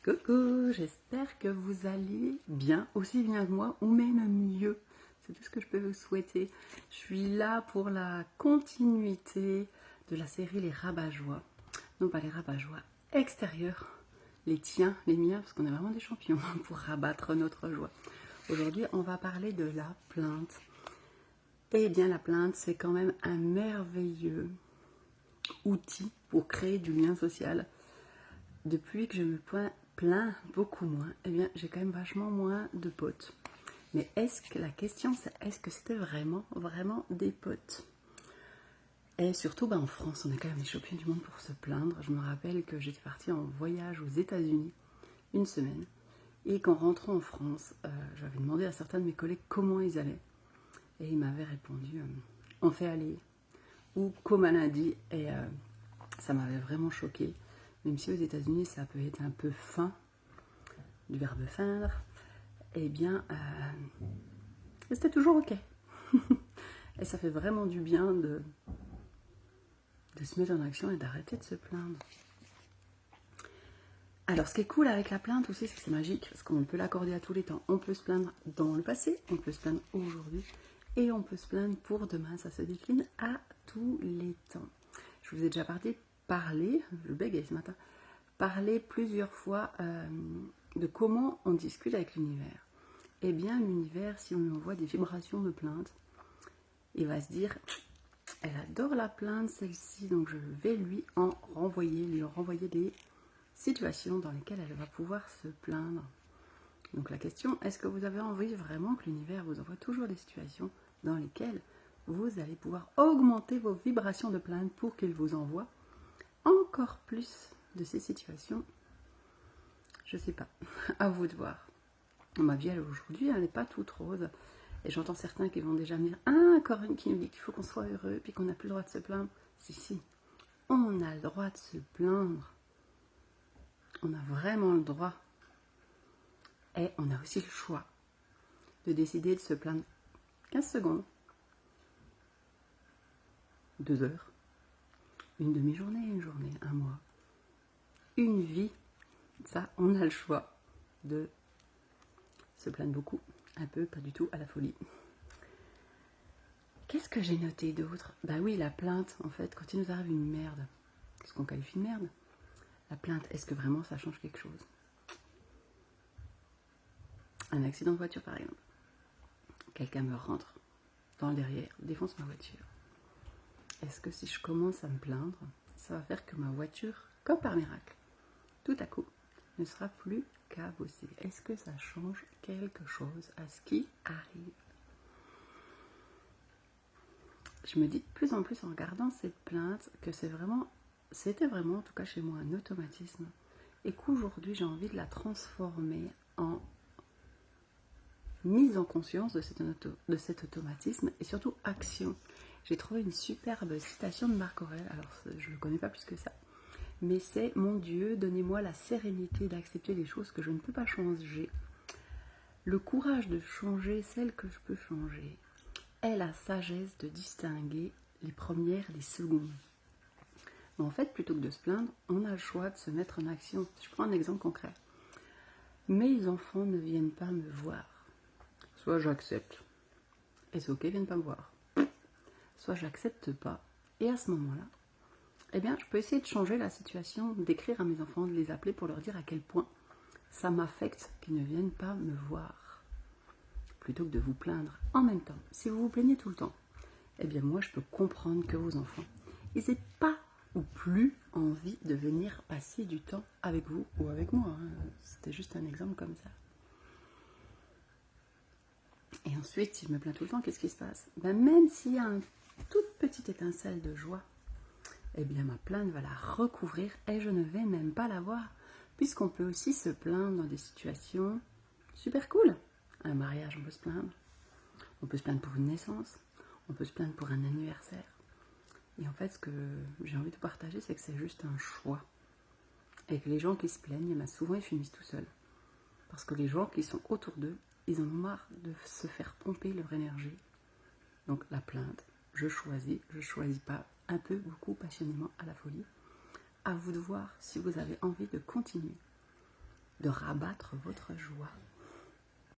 Coucou, j'espère que vous allez bien, aussi bien que moi, ou même mieux. C'est tout ce que je peux vous souhaiter. Je suis là pour la continuité de la série Les Rabat-Joie. Non pas les Rabat-Joie extérieurs, les tiens, les miens, parce qu'on est vraiment des champions pour rabattre notre joie. Aujourd'hui, on va parler de la plainte. Eh bien, la plainte, c'est quand même un merveilleux outil pour créer du lien social. Depuis que je me plains beaucoup moins, eh bien, j'ai quand même vachement moins de potes. Mais la question, c'est est-ce que c'était vraiment des potes? Et surtout, en France, on est quand même les champions du monde pour se plaindre. Je me rappelle que j'étais partie en voyage aux États-Unis une semaine. Et qu'en rentrant en France, j'avais demandé à certains de mes collègues comment ils allaient. Et ils m'avaient répondu on fait aller ou comme un lundi. Et ça m'avait vraiment choquée. Même si aux États-Unis ça peut être un peu fin, du verbe feindre, eh bien, c'était toujours ok. Et ça fait vraiment du bien de se mettre en action et d'arrêter de se plaindre. Alors, ce qui est cool avec la plainte aussi, c'est que c'est magique, parce qu'on peut l'accorder à tous les temps. On peut se plaindre dans le passé, on peut se plaindre aujourd'hui, et on peut se plaindre pour demain. Ça se décline à tous les temps. Je vous ai déjà parlé, je bégaye ce matin, parlé plusieurs fois de comment on discute avec l'univers. Eh bien, l'univers, si on lui envoie des vibrations de plainte, il va se dire, elle adore la plainte, celle-ci, donc je vais lui renvoyer des situations dans lesquelles elle va pouvoir se plaindre. Donc la question, est-ce que vous avez envie vraiment que l'univers vous envoie toujours des situations dans lesquelles vous allez pouvoir augmenter vos vibrations de plainte pour qu'il vous envoie encore plus de ces situations? Je sais pas, à vous de voir. Ma vie, aujourd'hui, elle n'est pas toute rose. Et j'entends certains qui vont déjà me dire, encore une qui nous dit qu'il faut qu'on soit heureux, puis qu'on n'a plus le droit de se plaindre. Si, on a le droit de se plaindre. On a vraiment le droit. Et on a aussi le choix de décider de se plaindre 15 secondes, 2 heures, une demi-journée, une journée, un mois, une vie. Ça, on a le choix de se plaindre beaucoup, un peu, pas du tout, à la folie. Qu'est-ce que j'ai noté d'autre? Bah oui, la plainte, en fait, quand il nous arrive une merde, qu'est-ce qu'on qualifie de merde? La plainte, est-ce que vraiment ça change quelque chose? Un accident de voiture, par exemple. Quelqu'un me rentre dans le derrière, défonce ma voiture. Est-ce que si je commence à me plaindre, ça va faire que ma voiture, comme par miracle, tout à coup, ne sera plus cabossée? Est-ce que ça change quelque chose à ce qui arrive? Je me dis de plus en plus en regardant cette plainte que c'était vraiment, en tout cas chez moi, un automatisme. Et qu'aujourd'hui, j'ai envie de la transformer en mise en conscience de cet automatisme et surtout action. J'ai trouvé une superbe citation de Marc Aurèle, alors je ne le connais pas plus que ça, mais c'est « Mon Dieu, donnez-moi la sérénité d'accepter les choses que je ne peux pas changer, le courage de changer celles que je peux changer, et la sagesse de distinguer les premières des secondes. » En fait, plutôt que de se plaindre, on a le choix de se mettre en action. Je prends un exemple concret. Mes enfants ne viennent pas me voir. Soit j'accepte, et c'est ok, ils viennent pas me voir. Soit j'accepte pas, et à ce moment-là, eh bien, je peux essayer de changer la situation, d'écrire à mes enfants, de les appeler pour leur dire à quel point ça m'affecte qu'ils ne viennent pas me voir. Plutôt que de vous plaindre en même temps. Si vous vous plaignez tout le temps, eh bien moi je peux comprendre que vos enfants, ils n'aient pas ou plus envie de venir passer du temps avec vous ou avec moi. C'était juste un exemple comme ça. Et ensuite, si je me plains tout le temps, qu'est-ce qui se passe? Même s'il y a une toute petite étincelle de joie, eh bien ma plainte va la recouvrir et je ne vais même pas la voir, puisqu'on peut aussi se plaindre dans des situations super cool. Un mariage, on peut se plaindre. On peut se plaindre pour une naissance. On peut se plaindre pour un anniversaire. Et en fait, ce que j'ai envie de partager, c'est que c'est juste un choix. Et que les gens qui se plaignent, souvent ils finissent tout seuls. Parce que les gens qui sont autour d'eux, ils en ont marre de se faire pomper leur énergie. Donc la plainte, je choisis pas, un peu, beaucoup, passionnément, à la folie. À vous de voir si vous avez envie de continuer de rabattre votre joie.